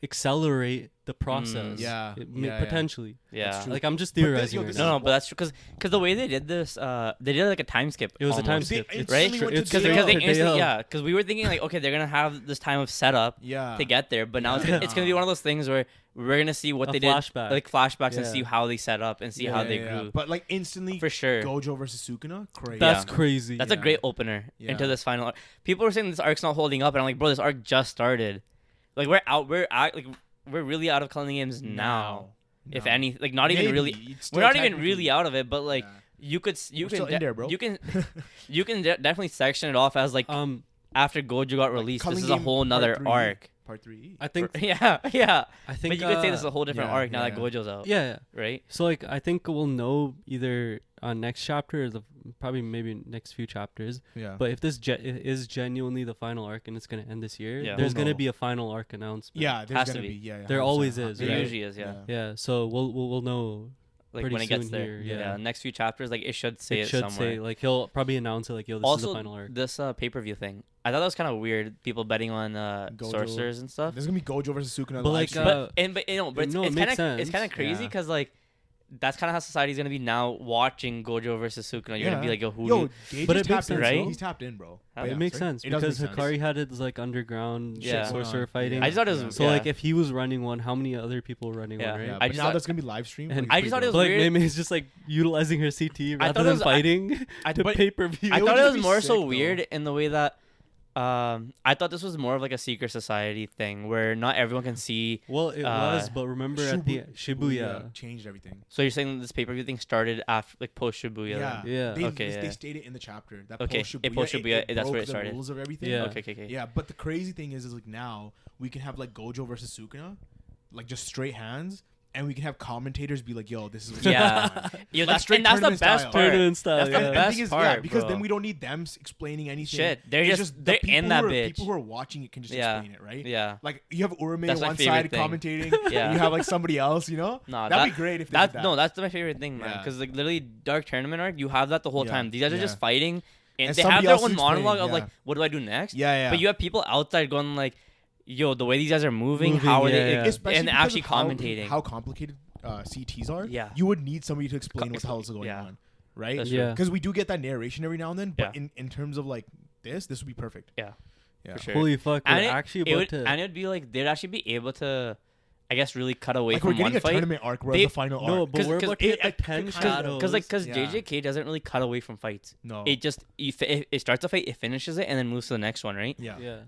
accelerate the process. Yeah. Potentially. Yeah. That's true. Like I'm just But this- theorizing. yo, right this now. is No, but that's true because the way they did this, they did like a time skip. It was a time almost. skip. They It's instantly straight- went to it's day straight Because they to of. day instantly, of. yeah, because we were thinking like, okay, they're gonna have this time of setup Yeah. to get there, but now Yeah. it's gonna be one of those things where we're gonna see what A they flashback. did, like flashbacks, and Yeah. see how they set up and see how they Yeah. grew. But like instantly, For sure, Gojo versus Sukuna, crazy. That's Yeah. crazy. that's a Yeah. great opener Yeah. into this final arc. People were saying this arc's not holding up, and I'm like, bro, this arc just started. Like we're really out of Culling Games now. If No. any, like not even Maybe. really. It's still We're not even technically- really out of it, but like Yeah. you could We're still in there, bro. you can definitely section it off as like after Gojo got released, Culling this is a Game whole Part nother 3. arc. Part 3. I think. Yeah. I think. But you could say this is a whole different yeah, arc now yeah, that yeah. Gojo's out. Yeah. Right? So like I think we'll know either next chapter or probably maybe next few chapters. Yeah. But if this is genuinely the final arc and it's gonna end this year, Yeah. there's We'll gonna know. be a final arc announcement. yeah, there's Has to gonna be. be. Yeah. There 100%. always is, There right? usually is, yeah. Yeah. So we'll know. Like Pretty when it gets soon there. here, yeah. Next few chapters, like it should say It it, should somewhere. say like he'll probably announce it like yo this is Also, the final arc. this pay-per-view thing, I thought that was kind of weird. People betting on Gojo. sorcerers and stuff. There's gonna be Gojo versus Sukuna. But, live like, stream. But it's no, it it's makes kind of sense. crazy Yeah. because like that's kind of how society's gonna be now watching Gojo versus Sukuna. You're gonna be like, yo, who? Yo, Gage But is it makes tapped in, sense, right? He's tapped in, bro. Huh? But It yeah, makes sorry. sense It does because make sense. Hikari had his like underground Yeah. sorcerer Yeah. fighting. I just thought it was So yeah. like if he was running one, how many other people were running Yeah. one, right? Yeah, I but just now thought- that's gonna be live streamed. And- I just thought it was But like weird. maybe it's just like utilizing her CT I rather thought it than was- fighting to but pay per view. I It would thought it just was be more sick, so though. weird in the way that I thought this was more of like a secret society thing where not everyone can see. Well, it was, but remember at the Shibuya. changed everything. So you're saying this pay-per-view thing started after like post Shibuya? Yeah, Yeah. They, Okay, They yeah. stated in the chapter that Okay, post Shibuya, that's where broke it the started. rules of everything. Yeah. Okay. Yeah, but the crazy thing is like now we can have like Gojo versus Sukuna, like just straight hands, and we can have commentators be like, "Yo, this is what's Yeah. going on." Yo, Like, that's straight and that's the tournament best style. part. Tournament style. That's the yeah. And the best thing is, part, because bro. then we don't need them explaining anything. Shit, they're It's just the they're people in that who are, bitch. People who are watching it can just Yeah. explain it, right? Yeah. Like you have Urame That's on my one favorite side thing. commentating, Yeah. and you have like somebody else, you know? Nah, That'd be great if they That's did that. no, that's my favorite thing, man. Yeah. Because like literally Dark Tournament arc, you have that the whole Yeah, time. These guys are yeah. just fighting, and And they have somebody their else own is explaining, monologue of yeah. like, what do I do next? Yeah. But you have people outside going like, yo, the way these guys are moving, Moving, how are yeah, they, yeah. Especially and because actually of how- commentating. how complicated CTs are. Yeah. You would need somebody to explain what the hell is going Yeah. on, right? That's Yeah. Because we do get that narration every now and then, but Yeah. in terms of like this would be perfect. Yeah. Yeah. For sure. Holy fuck! and We're it, actually it about would, to. and it'd be like they'd actually be able to, I guess, really cut away Like we're from getting one a fight. tournament arc, whereas They- the final No, arc. but we're 'cause about to get it- the it 10 kinda- shadows. Because Yeah. JJK doesn't really cut away from fights. No. It just it starts a fight, it finishes it, and then moves to the next one, right? yeah. yeah.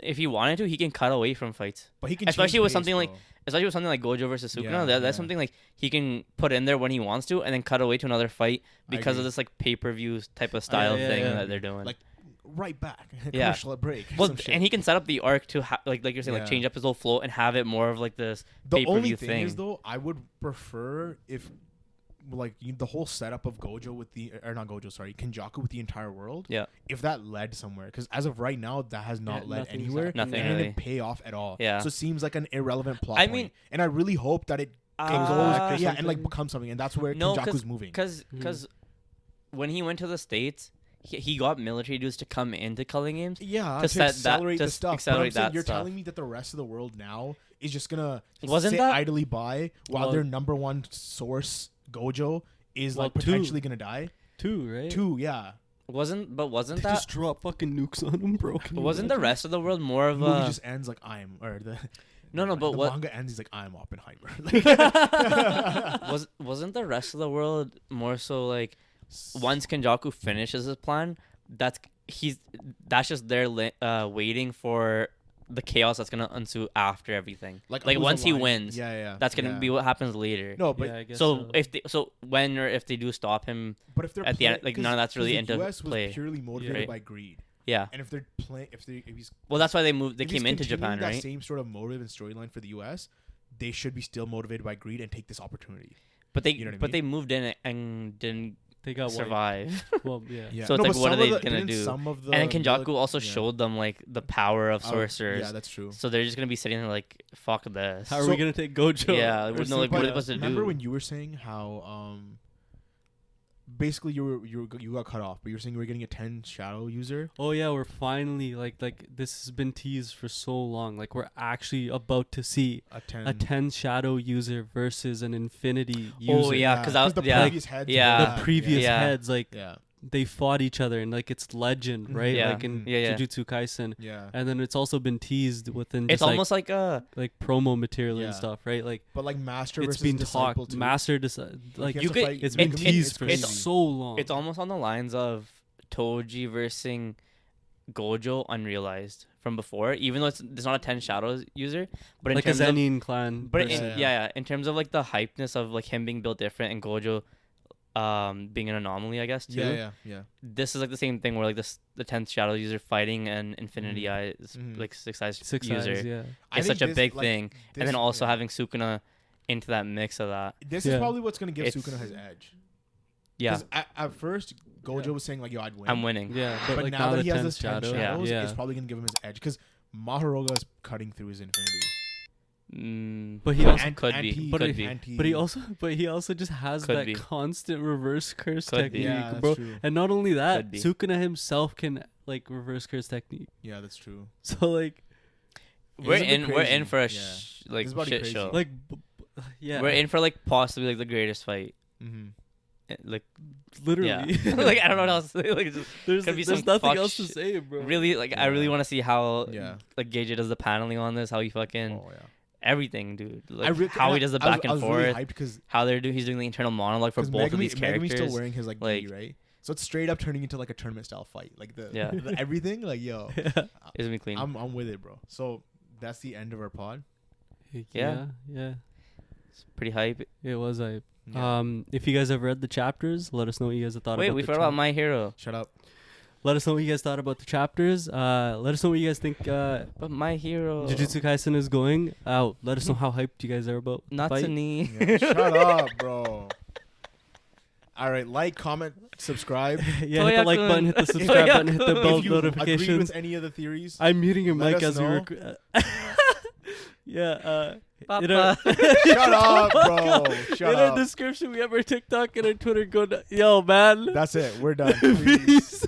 If he wanted to, he can cut away from fights. But he can Especially change with pace, something like- bro. Especially with something like Gojo versus Sukuna, Yeah, that's yeah. something like he can put in there when he wants to, and then cut away to another fight because of agree. this like pay-per-view type of style yeah, thing yeah. that they're doing. Like, right back. Yeah. Commercial break. well, some shit. and he can set up the arc to like you're saying, like Yeah. change up his whole flow and have it more of like this The pay-per-view only thing. thing is though, I would prefer if like the whole setup of Gojo with the or not Gojo, sorry, Kenjaku with the entire world. Yeah. If that led somewhere, because as of right now, that has not Yeah, led nothing's anywhere. happening. Nothing and it really. didn't pay off at all. Yeah. So it seems like an irrelevant plot. I point. mean- and I really hope that it Uh, goes, yeah, and something. like becomes something, and that's where No, Kenjaku's moving. Because when he went to the States, he got military dudes to come into Culling Games. Yeah, to to set that- accelerate the just stuff. But I'm accelerate saying that you're stuff. telling me that the rest of the world now is just gonna Wasn't sit that- idly by while Well- their number one source Gojo is Well, like two. potentially gonna die. 2, right? Yeah. Wasn't They that just drop fucking nukes on him, bro. Can you wasn't the imagine? rest of the world more of The movie a just ends like I'm or the No, but the what- manga ends. He's like I'm Oppenheimer. wasn't the rest of the world more so like once Kenjaku finishes his plan, that's just there waiting for the chaos that's gonna ensue after everything. Like who's once he aligned. wins, Yeah. that's gonna yeah. be what happens later. No, but yeah, I guess So when or if they do stop him, but if they're at the end, like, 'cause- none of that's really 'cause the into US play. was purely motivated Right. by greed, yeah. and if they're playing, if he's Well, that's why they moved. They if he's came into continuing Japan, that right? same sort of motive and storyline for the US, they should be still motivated by greed and take this opportunity. But they You know what I but mean? they moved in and didn't they got wiped. survive. Well, yeah. Yeah. So it's no, like, but what are some they of the- gonna didn't do? Some of the And then Kenjaku also yeah. showed them like the power of Oh, sorcerers. Yeah, that's true. So they're just gonna be sitting there like, fuck this. How are we gonna take Gojo? Yeah, Or no, like, what are they supposed to Remember do? when you were saying how basically you got cut off, but you were saying you were getting a 10 shadow user. Oh yeah, we're finally like this has been teased for so long. Like we're actually about to see A 10. a 10 shadow user versus an infinity user. Oh yeah, because the yeah, previous heads. yeah. were The bad, previous Yeah. heads, like Yeah. they fought each other and like it's legend, Mhm. right? Yeah. Like in Yeah. Jujutsu Kaisen. Yeah. And then it's also been teased within It's just almost like like promo material Yeah. and stuff, right? Like But like master it's versus been disciple talked. too. Master like He has you to could- fight- it's it- been it- teased for it's- so long. it's almost on the lines of Toji versus Gojo unrealized from before, even though it's not a 10 shadows user, but in like a terms of Zenin clan. but versus- in terms of like the hypeness of like him being built different and Gojo being an anomaly, I guess too. Yeah. This is like the same thing where like the 10th shadow user fighting an Infinity Mhm. Eyes Mhm. like six eyes Six user. eyes, yeah. I It's think such a this, big like, thing, and this- then also yeah. having Sukuna into that mix of that. This Yeah. is probably what's gonna give It's- Sukuna his edge. Yeah, 'Cause at first Gojo was saying like, "Yo, I'd win." I'm winning. Yeah, But like now that the he has 10th this 10 shadow, shadows, yeah. it's probably gonna give him his edge because Maharoga is cutting through his infinity. But he also And could be. anti- But Could it- be. but he also just has Could that be. constant reverse curse Could be. technique, Yeah, that's bro. true. And not only that, Could be. Sukuna himself can like reverse curse technique. Yeah, that's true. So like We're It's a bit in. We're in crazy. for a Yeah. like This is about to be shit crazy. show. like yeah, We're in for like possibly like the greatest fight. Mm-hmm. Like literally. yeah. Like I don't know what else to say. Like just there's could be there's some nothing fuck else to shit. say, bro. really like I really Yeah. want to see how Yeah. like Gage does the paneling on this. How he fucking Oh yeah. everything, dude. Like I how he does the back I and was forth. really hyped because How he's doing the internal monologue for both of these characters. Megumi's still wearing his like like- gi, right? So it's straight up turning into like a tournament style fight. Like the, Yeah. the everything. Like yo, It's gonna be clean. I'm with it, bro. So that's the end of our pod. yeah. It's pretty hype. It was I. Yeah. If you guys have read the chapters, let us know what you guys have thought Wait, about we the forgot about My Hero. Shut up. Let us know what you guys thought about the chapters. Let us know what you guys think But My Hero. Jujutsu Kaisen is going out. Let us know how hyped you guys are about the fight. Natsuni. Yeah, shut up, bro. All right, like, comment, subscribe. Yeah, hit the like Toya-kun. button, hit the subscribe button, hit the Toya-kun. bell If you agreed notifications. with any of the theories, I'm muting your let mic us as we know. record. Yeah, Papa. shut up, bro. in Shut our up. description, we have our TikTok and our Twitter. Yo, man. That's it. We're done. Peace.